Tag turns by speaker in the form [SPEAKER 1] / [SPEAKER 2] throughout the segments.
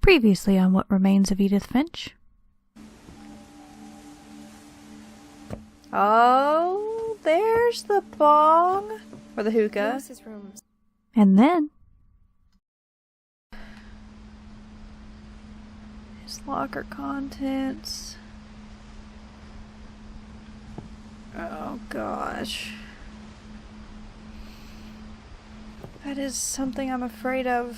[SPEAKER 1] Previously on What Remains of Edith Finch. Oh, there's the bong. Or the hookah.
[SPEAKER 2] Lewis's rooms.
[SPEAKER 1] And then his locker contents. Oh gosh. That is something I'm afraid of.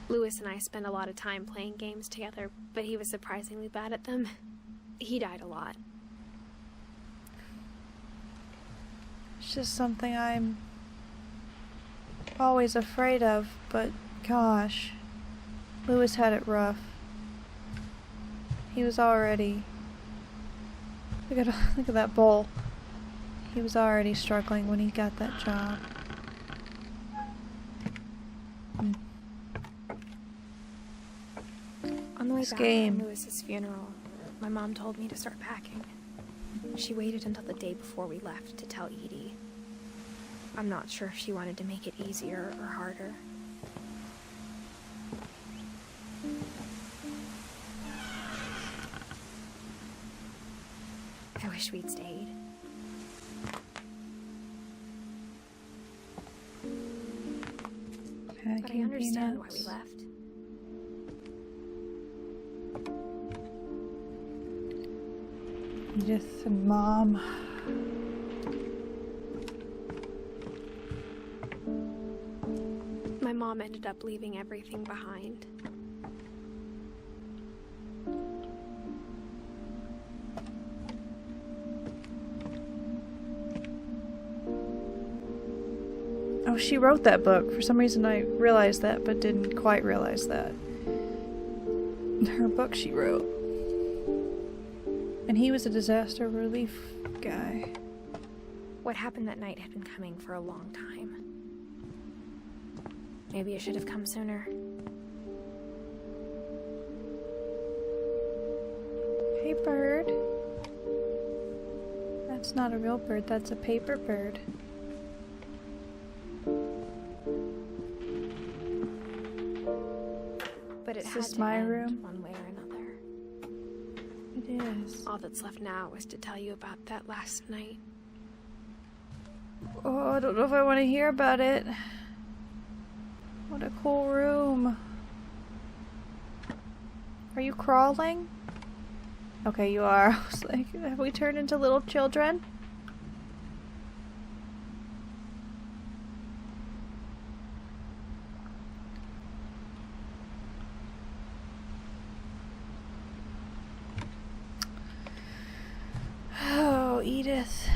[SPEAKER 2] Lewis and I spent a lot of time playing games together, but he was surprisingly bad at them. He died a lot.
[SPEAKER 1] It's just something I'm always afraid of, but gosh. Lewis had it rough. He was already... Look at that bowl. He was already struggling when he got that job.
[SPEAKER 2] On the way
[SPEAKER 1] This
[SPEAKER 2] back
[SPEAKER 1] game.
[SPEAKER 2] from Lewis's funeral, my mom told me to start packing. She waited until the day before we left to tell Edie. I'm not sure if she wanted to make it easier or harder. I wish we'd stayed. But I understand why we left.
[SPEAKER 1] Edith and Mom.
[SPEAKER 2] My mom ended up leaving everything behind.
[SPEAKER 1] Oh, she wrote that book. For some reason I realized that, but didn't quite realize that. Her book she wrote. And he was a disaster relief guy.
[SPEAKER 2] What happened that night had been coming for a long time. Maybe it should have come sooner.
[SPEAKER 1] Hey, bird. That's not a real bird, that's a paper bird.
[SPEAKER 2] But it
[SPEAKER 1] Is
[SPEAKER 2] had
[SPEAKER 1] this
[SPEAKER 2] to
[SPEAKER 1] my
[SPEAKER 2] end
[SPEAKER 1] room?
[SPEAKER 2] one way or another.
[SPEAKER 1] It is.
[SPEAKER 2] All that's left now is to tell you about that last night.
[SPEAKER 1] Oh, I don't know if I want to hear about it. What a cool room. Are you crawling? Okay, you are. I was like, have we turned into little children? Oh, Edith.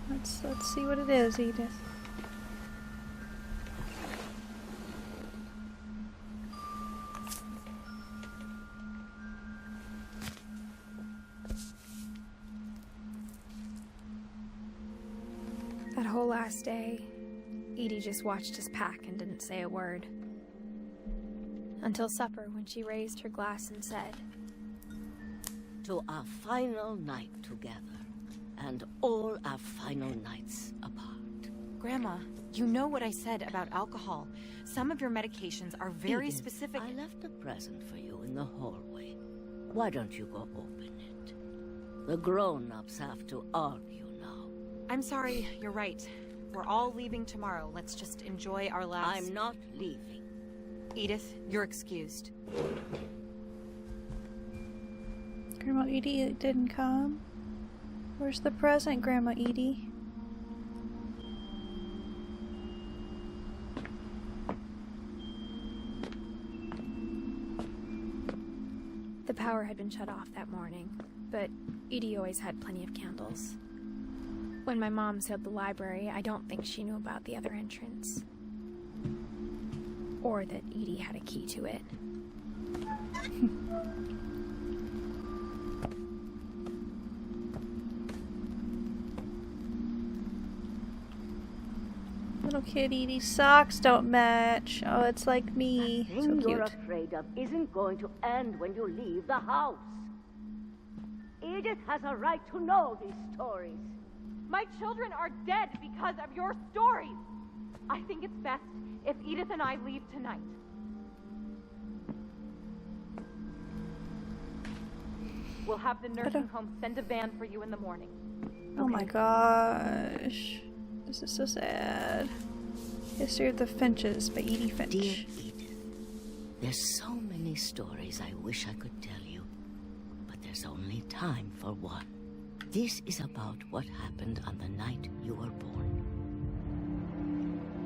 [SPEAKER 1] Let's see what it is, Edith.
[SPEAKER 2] That whole last day, Edie just watched us pack and didn't say a word. Until supper, when she raised her glass and said,
[SPEAKER 3] "To our final night together, and all our final nights apart."
[SPEAKER 4] Grandma, you know what I said about alcohol. Some of your medications are very
[SPEAKER 3] Edith,
[SPEAKER 4] specific.
[SPEAKER 3] I left a present for you in the hallway. Why don't you go open it? The grown-ups have to argue now.
[SPEAKER 4] I'm sorry, you're right. We're all leaving tomorrow. Let's just enjoy our last...
[SPEAKER 3] I'm not leaving.
[SPEAKER 4] Edith, you're excused.
[SPEAKER 1] Grandma Edie didn't come? Where's the present, Grandma Edie?
[SPEAKER 2] the power had been shut off that morning, but Edie always had plenty of candles. When my mom sealed the library, I don't think she knew about the other entrance. Or that Edie had a key to it.
[SPEAKER 1] Little kid Edie's socks don't match. Oh, it's like me.
[SPEAKER 3] The
[SPEAKER 1] So
[SPEAKER 3] thing
[SPEAKER 1] cute.
[SPEAKER 3] you're afraid of isn't going to end when you leave the house. Edith has a right to know these stories.
[SPEAKER 5] My children are dead because of your stories. I think it's best if Edith and I leave tonight. We'll have the nursing home send a van for you in the morning.
[SPEAKER 1] Oh my gosh. This is so sad. History of the Finches by Edith Finch.
[SPEAKER 3] Dear Edith, there's so many stories I wish I could tell you, but there's only time for one. This is about what happened on the night you were born.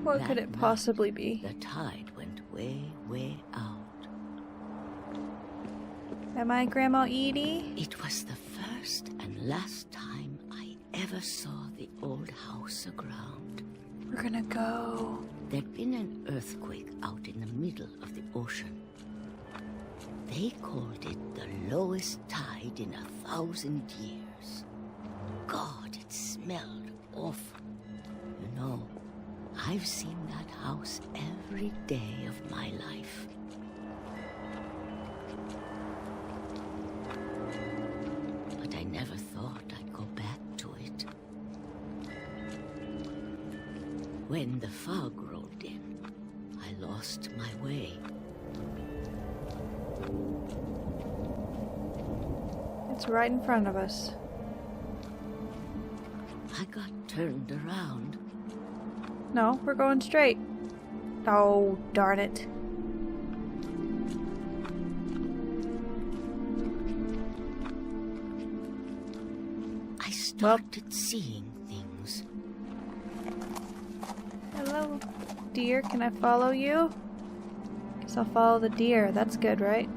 [SPEAKER 1] What could it possibly be?
[SPEAKER 3] The tide went way, way out.
[SPEAKER 1] Am I Grandma Edie?
[SPEAKER 3] It was the first and last time I ever saw the old house aground.
[SPEAKER 1] We're gonna go.
[SPEAKER 3] There'd been an earthquake out in the middle of the ocean. They called it the lowest tide in 1,000 years. God, it smelled awful. You know, I've seen that house every day of my life. But I never thought I'd go back to it. When the fog rolled in, I lost my way.
[SPEAKER 1] It's right in front of us.
[SPEAKER 3] I got turned around.
[SPEAKER 1] No, we're going straight. Oh, darn it.
[SPEAKER 3] I started seeing things.
[SPEAKER 1] Hello, deer. Can I follow you? Guess I'll follow the deer. That's good, right?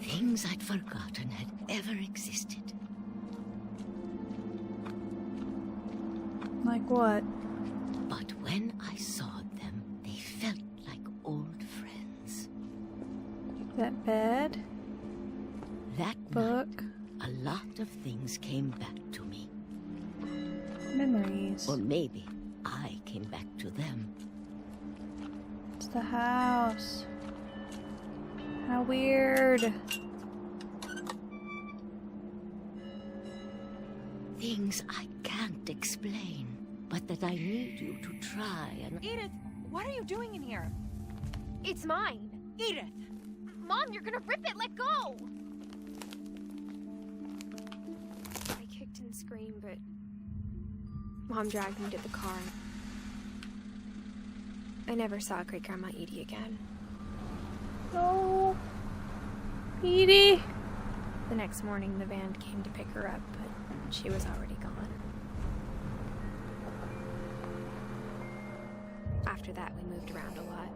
[SPEAKER 3] Things I'd forgotten had ever existed.
[SPEAKER 1] Like what?
[SPEAKER 3] But when I saw them, they felt like old friends.
[SPEAKER 1] That bed?
[SPEAKER 3] That
[SPEAKER 1] Book?
[SPEAKER 3] night, a lot of things came back to me.
[SPEAKER 1] Memories.
[SPEAKER 3] Or maybe I came back to them.
[SPEAKER 1] It's the house. How weird.
[SPEAKER 3] Things I can't explain, but that I need you to try and...
[SPEAKER 4] Edith, what are you doing in here?
[SPEAKER 2] It's mine.
[SPEAKER 4] Edith!
[SPEAKER 2] Mom, you're gonna rip it. Let go. I kicked and screamed, but Mom dragged me to the car. I never saw Great Grandma Edie again.
[SPEAKER 1] No. Edie.
[SPEAKER 2] The next morning, the van came to pick her up, but she was already gone. After that, we moved around a lot.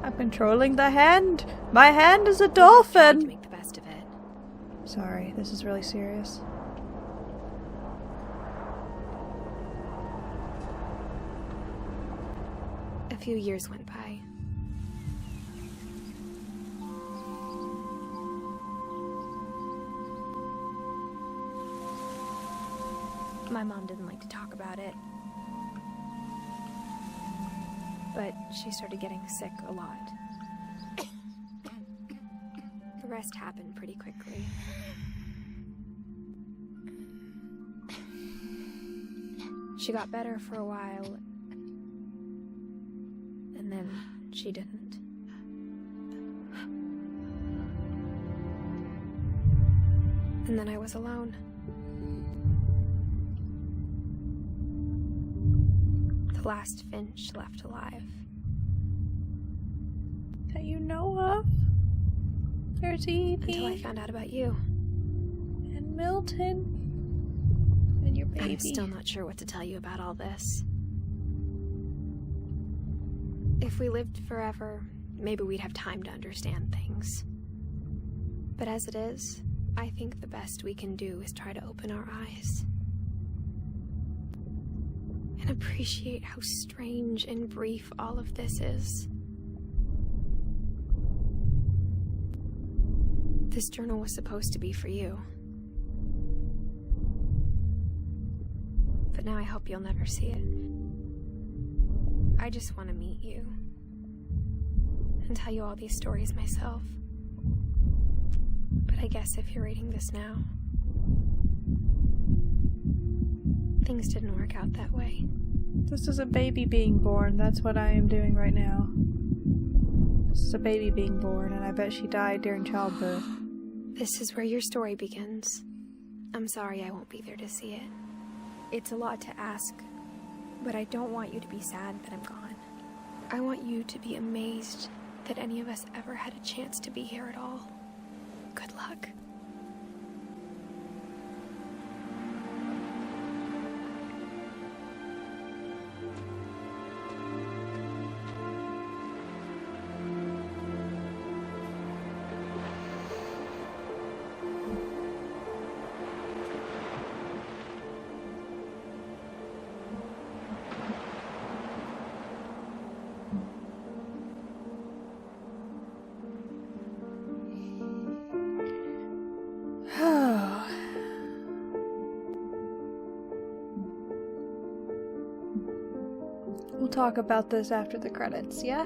[SPEAKER 1] I'm controlling the hand. My hand is a
[SPEAKER 2] We tried to
[SPEAKER 1] dolphin.
[SPEAKER 2] make the best of it.
[SPEAKER 1] Sorry, this is really serious.
[SPEAKER 2] A few years went by. My mom didn't like to talk about it. But she started getting sick a lot. The rest happened pretty quickly. She got better for a while, and then she didn't. And then I was alone. The last Finch left alive.
[SPEAKER 1] That you know of? There's Edie.
[SPEAKER 2] Until I found out about you.
[SPEAKER 1] And Milton. And your baby.
[SPEAKER 2] I'm still not sure what to tell you about all this. If we lived forever, maybe we'd have time to understand things. But as it is, I think the best we can do is try to open our eyes. And appreciate how strange and brief all of this is. This journal was supposed to be for you. But now I hope you'll never see it. I just want to meet you. And tell you all these stories myself. But I guess if you're reading this now, things didn't work out that way.
[SPEAKER 1] This is a baby being born. That's what I am doing right now. This is a baby being born, and I bet she died during childbirth.
[SPEAKER 2] This is where your story begins. I'm sorry I won't be there to see it. It's a lot to ask, but I don't want you to be sad that I'm gone. I want you to be amazed that any of us ever had a chance to be here at all. Good luck.
[SPEAKER 1] We'll talk about this after the credits, yeah?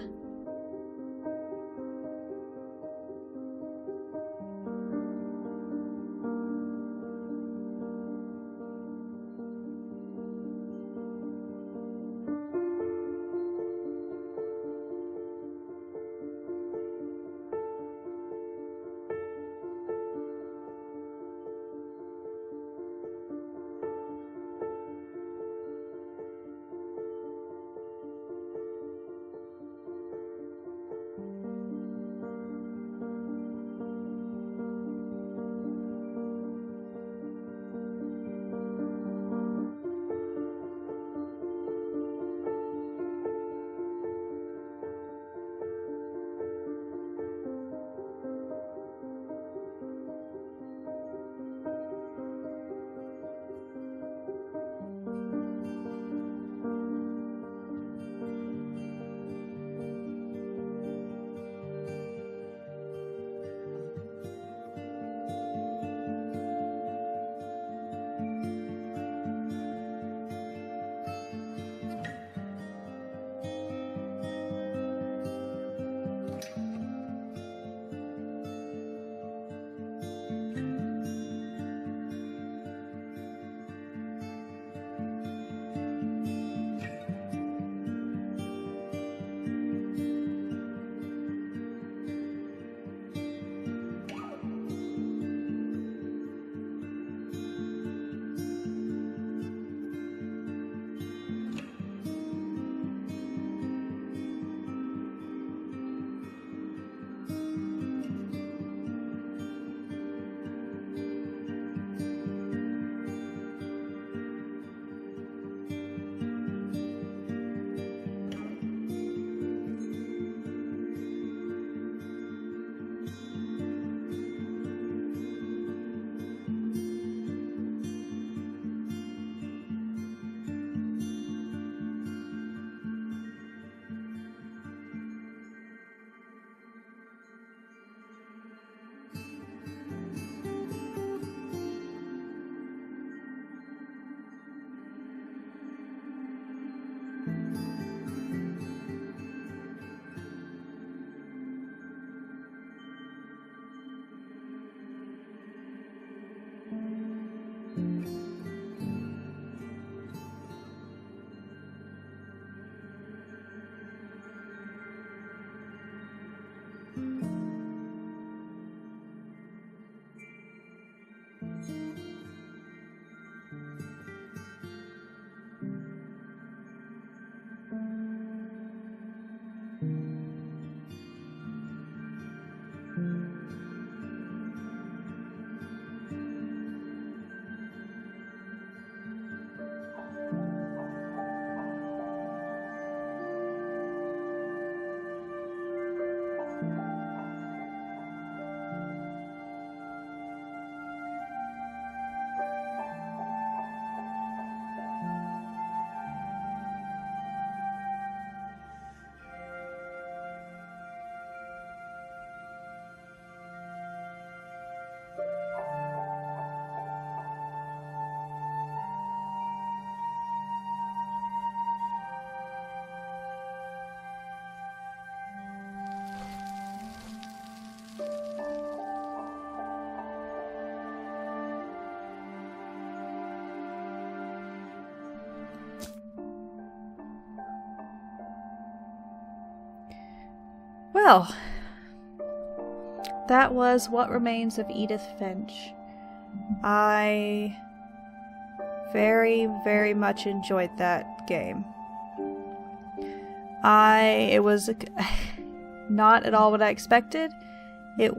[SPEAKER 1] Well, that was What Remains of Edith Finch. I very, very much enjoyed that game. It was not at all what I expected. It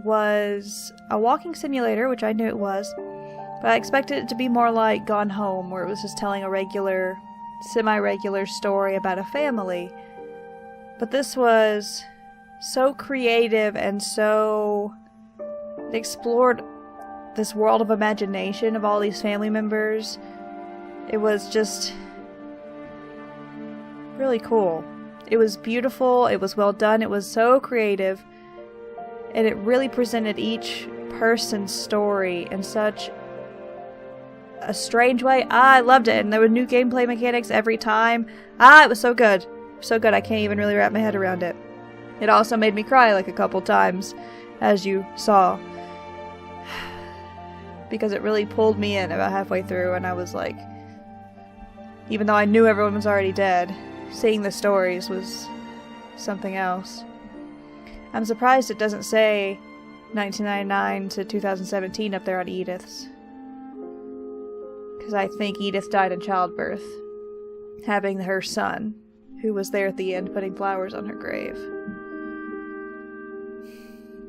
[SPEAKER 1] was a walking simulator, which I knew it was, but I expected it to be more like Gone Home, where it was just telling a regular, semi-regular story about a family. But this was so creative and so... It explored this world of imagination of all these family members. It was just really cool. It was beautiful, it was well done, it was so creative, and it really presented each person's story in such a strange way. I loved it, and there were new gameplay mechanics every time. It was so good. So good, I can't even really wrap my head around it. It also made me cry like a couple times, as you saw. Because it really pulled me in about halfway through, and I was like, even though I knew everyone was already dead, seeing the stories was something else. I'm surprised it doesn't say 1999 to 2017 up there on Edith's. Because I think Edith died in childbirth, having her son, who was there at the end putting flowers on her grave.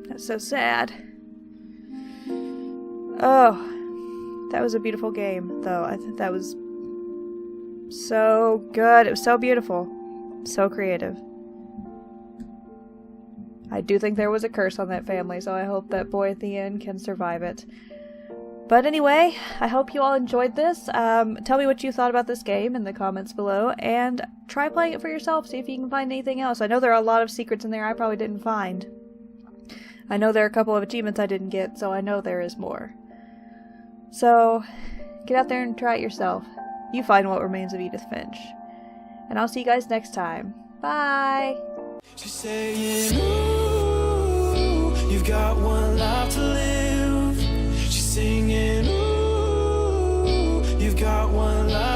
[SPEAKER 1] That's so sad. Oh, that was a beautiful game, though. I thought that was so good. It was so beautiful. So creative. I do think there was a curse on that family, so I hope that boy at the end can survive it. But anyway, I hope you all enjoyed this. Tell me what you thought about this game in the comments below, and try playing it for yourself, see if you can find anything else. I know there are a lot of secrets in there I probably didn't find. I know there are a couple of achievements I didn't get, so I know there is more. So, get out there and try it yourself. You find What Remains of Edith Finch. And I'll see you guys next time. Bye!
[SPEAKER 6] She's saying, ooh, you've got one life to live. She's singing, ooh, you've got one life.